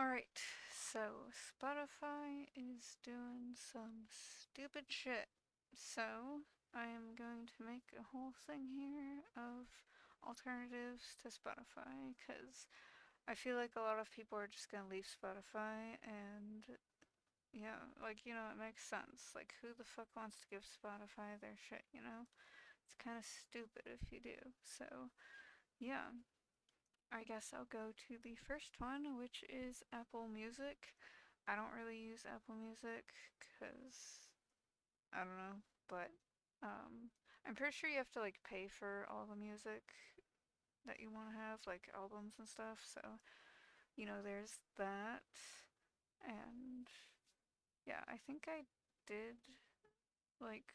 Alright, so Spotify is doing some stupid shit. So I am going to make a whole thing here of alternatives to Spotify because I feel like a lot of people are just gonna leave Spotify and yeah, it makes sense. Like, who the fuck wants to give Spotify their shit? It's kind of stupid if you do. So, yeah, I guess I'll go to the first one, which is Apple Music. I don't really use Apple Music because I don't know, but um, I'm pretty sure you have to like pay for all the music that you want to have, like albums and stuff. So, there's that. And yeah, I think I did like,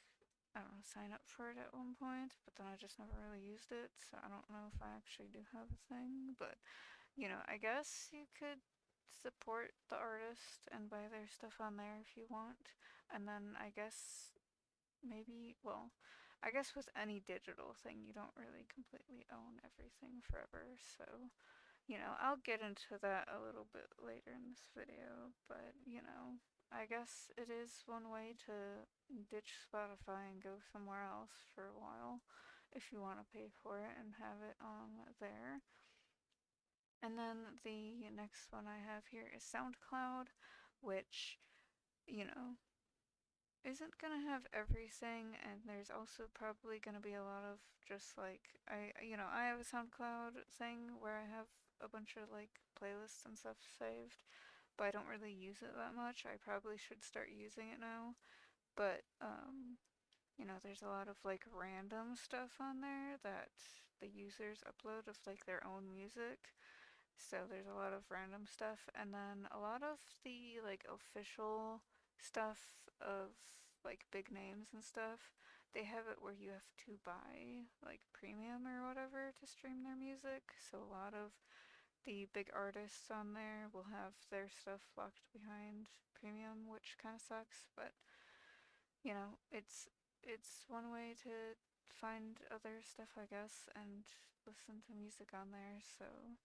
I don't know, sign up for it at one point, but then I just never really used it. So I don't know if I actually do have a thing, but I guess you could support the artist and buy their stuff on there if you want. And then I guess I guess with any digital thing, you don't really completely own everything forever. So, I'll get into that a little bit later in this video, but, I guess it is one way to ditch Spotify and go somewhere else for a while if you want to pay for it and have it on there. And then the next one I have here is SoundCloud, which, you know, isn't gonna have everything, and there's also probably gonna be a lot of just like I have a SoundCloud thing where I have a bunch of like playlists and stuff saved, but I don't really use it that much. I probably should start using it now, but there's a lot of like random stuff on there that the users upload of like their own music. So there's a lot of random stuff, and then a lot of the like official stuff of like big names and stuff. They have it where you have to buy like premium or whatever to stream their music. So a lot of the big artists on there will have their stuff locked behind premium, which kind of sucks, but it's one way to find other stuff, I guess, and listen to music on there. So,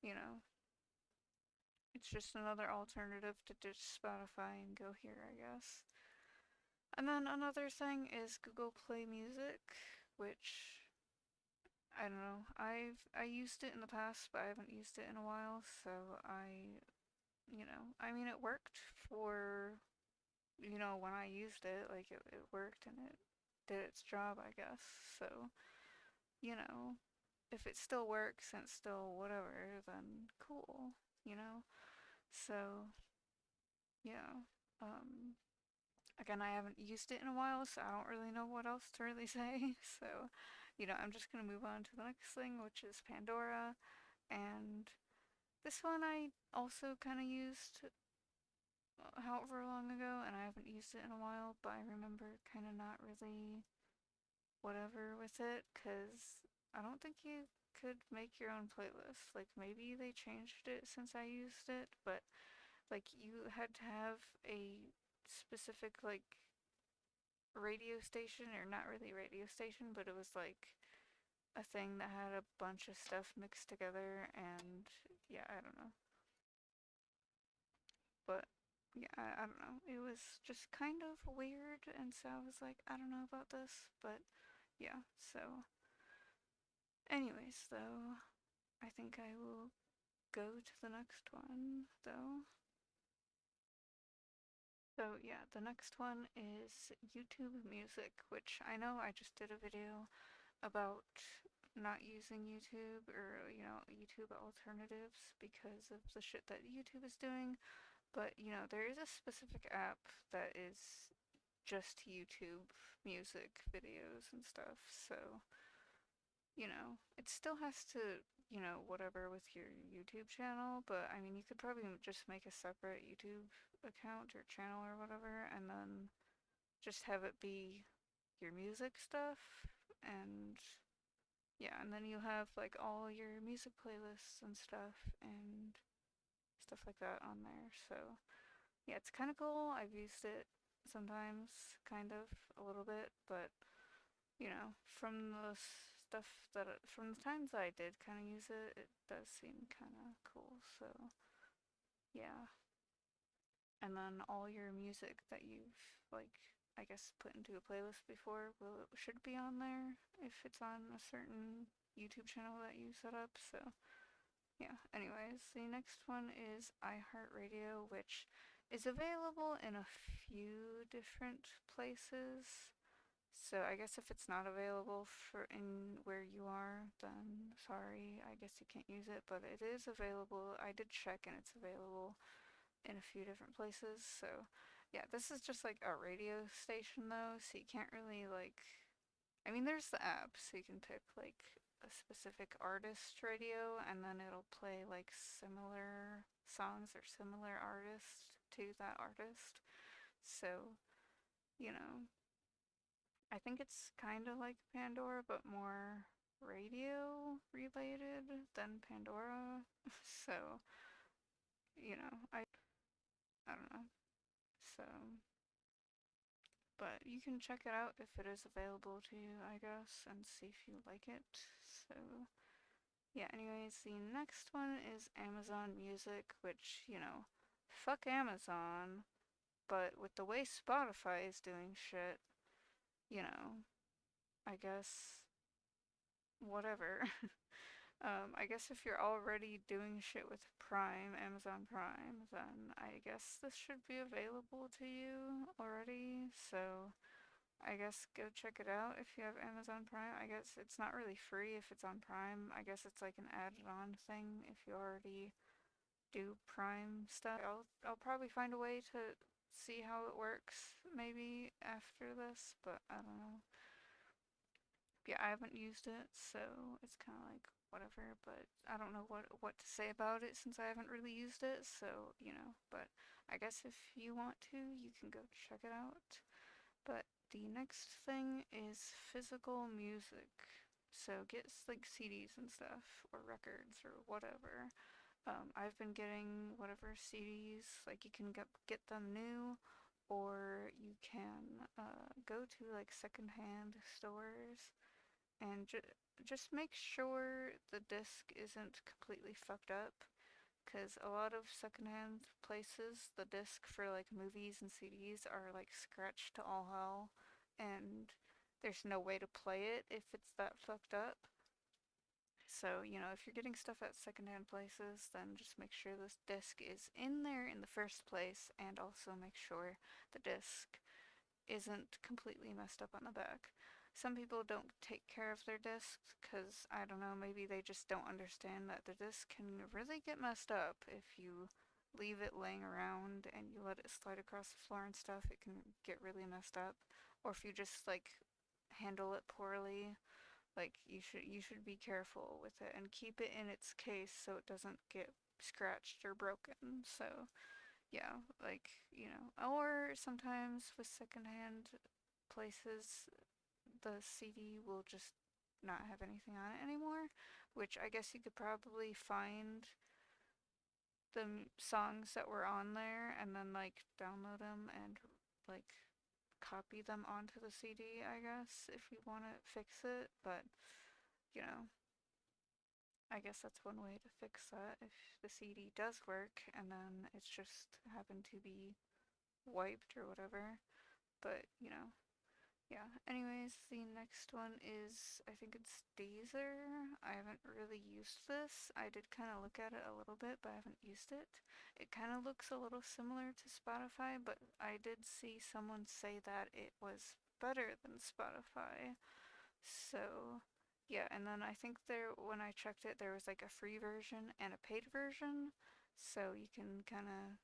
you know, it's just another alternative to ditch Spotify and go here, I guess. And then another thing is Google Play Music, which I don't know. I used it in the past, but I haven't used it in a while, so I mean it worked for when I used it, like it worked and it did its job, I guess. So, you know, if it still works and it's still whatever, then cool, you know? So, yeah. Um, Again, I haven't used it in a while, so I don't really know what else to really say. So, I'm just gonna move on to the next thing, which is Pandora. And this one I also kind of used however long ago, and I haven't used it in a while, but I remember kind of not really whatever with it, because I don't think you could make your own playlist. Like, maybe they changed it since I used it, but like, you had to have a specific, like, radio station, or not really radio station, but it was like a thing that had a bunch of stuff mixed together, and yeah, I don't know. But yeah, I don't know. It was just kind of weird, and so I was like, I don't know about this, but yeah, so anyways, though, I think I will go to the next one, though. So yeah, the next one is YouTube Music, which I know I just did a video about not using YouTube, or YouTube alternatives because of the shit that YouTube is doing, but there is a specific app that is just YouTube music videos and stuff. So, it still has to, whatever with your YouTube channel, but I mean, you could probably just make a separate YouTube account or channel or whatever, and then just have it be your music stuff, and yeah, and then you have like all your music playlists and stuff like that on there. So, yeah, it's kind of cool. I've used it sometimes, kind of, a little bit, but from the stuff from the times I did kind of use it, it does seem kind of cool. So, Yeah. And then all your music that you've, like, I guess put into a playlist before should be on there if it's on a certain YouTube channel that you set up. So yeah, anyways, the next one is iHeartRadio, which is available in a few different places. So I guess if it's not available for in where you are, then sorry, I guess you can't use it, but it is available. I did check and it's available in a few different places. So yeah, this is just like a radio station though, so you can't really like, I mean, there's the app, so you can pick like a specific artist radio, and then it'll play like similar songs or similar artists to that artist. So, you know, I think it's kind of like Pandora, but more radio related than Pandora. So, I don't know. So, but you can check it out if it is available to you, I guess, and see if you like it. So, yeah, anyways, the next one is Amazon Music, which, fuck Amazon, but with the way Spotify is doing shit, you know, I guess, whatever. I guess if you're already doing shit with Prime, Amazon Prime, then I guess this should be available to you already. So I guess go check it out if you have Amazon Prime. I guess it's not really free if it's on Prime. I guess it's like an added-on thing if you already do Prime stuff. I'll probably find a way to see how it works maybe after this, but I don't know. Yeah, I haven't used it, so it's kind of like whatever, but I don't know what to say about it since I haven't really used it, so, but I guess if you want to, you can go check it out. But the next thing is physical music. So get like CDs and stuff, or records, or whatever. I've been getting whatever CDs, like you can get them new, or you can go to like secondhand stores and just make sure the disc isn't completely fucked up, because a lot of secondhand places, the disc for like movies and CDs are like scratched to all hell, and there's no way to play it if it's that fucked up. So, if you're getting stuff at secondhand places, then just make sure this disc is in there in the first place, and also make sure the disc isn't completely messed up on the back. Some people don't take care of their discs because, I don't know, maybe they just don't understand that the disc can really get messed up if you leave it laying around and you let it slide across the floor and stuff. It can get really messed up. Or if you just like handle it poorly, like you should be careful with it and keep it in its case so it doesn't get scratched or broken. So yeah, like, or sometimes with secondhand places, the CD will just not have anything on it anymore, which I guess you could probably find the songs that were on there and then like download them and like copy them onto the CD, I guess, if you want to fix it. But, you know, I guess that's one way to fix that if the CD does work and then it's just happened to be wiped or whatever. But, yeah. Anyways, the next one is, I think it's Deezer. I haven't really used this. I did kind of look at it a little bit, but I haven't used it. It kind of looks a little similar to Spotify, but I did see someone say that it was better than Spotify. So, yeah, and then I think when I checked it, there was like a free version and a paid version. So you can kind of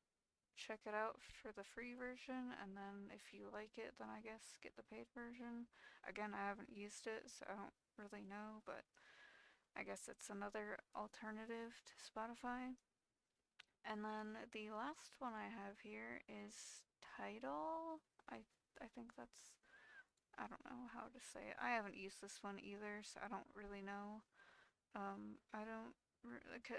check it out for the free version, and then if you like it, then I guess get the paid version. Again, I haven't used it, so I don't really know, but I guess it's another alternative to Spotify. And then the last one I have here is Tidal. I think that's, I don't know how to say it. I haven't used this one either, so I don't really know. I don't,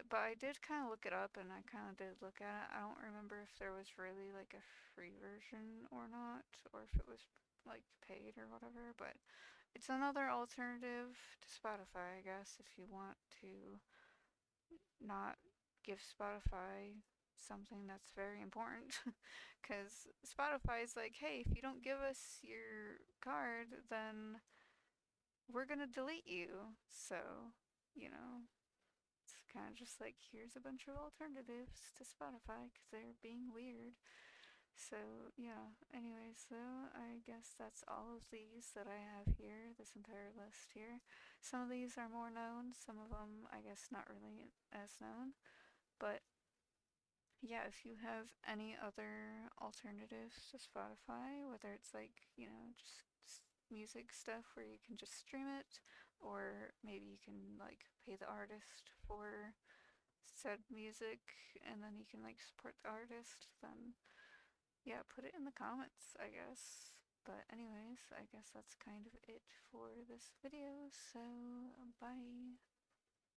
but I did kind of look it up and I kind of did look at it. I don't remember if there was really like a free version or not, or if it was like paid or whatever, but it's another alternative to Spotify, I guess, if you want to not give Spotify something that's very important. Because Spotify's like, hey, if you don't give us your card, then we're gonna delete you. So, you know, it's kind of just like, here's a bunch of alternatives to Spotify because they're being weird. So, yeah, anyway, so I guess that's all of these that I have here, this entire list here. Some of these are more known, some of them, I guess, not really as known. But yeah, if you have any other alternatives to Spotify, whether it's like, just music stuff where you can just stream it, or maybe you can like pay the artist for said music and then you can like support the artist, then yeah, put it in the comments, I guess. But anyways, I guess that's kind of it for this video, so bye.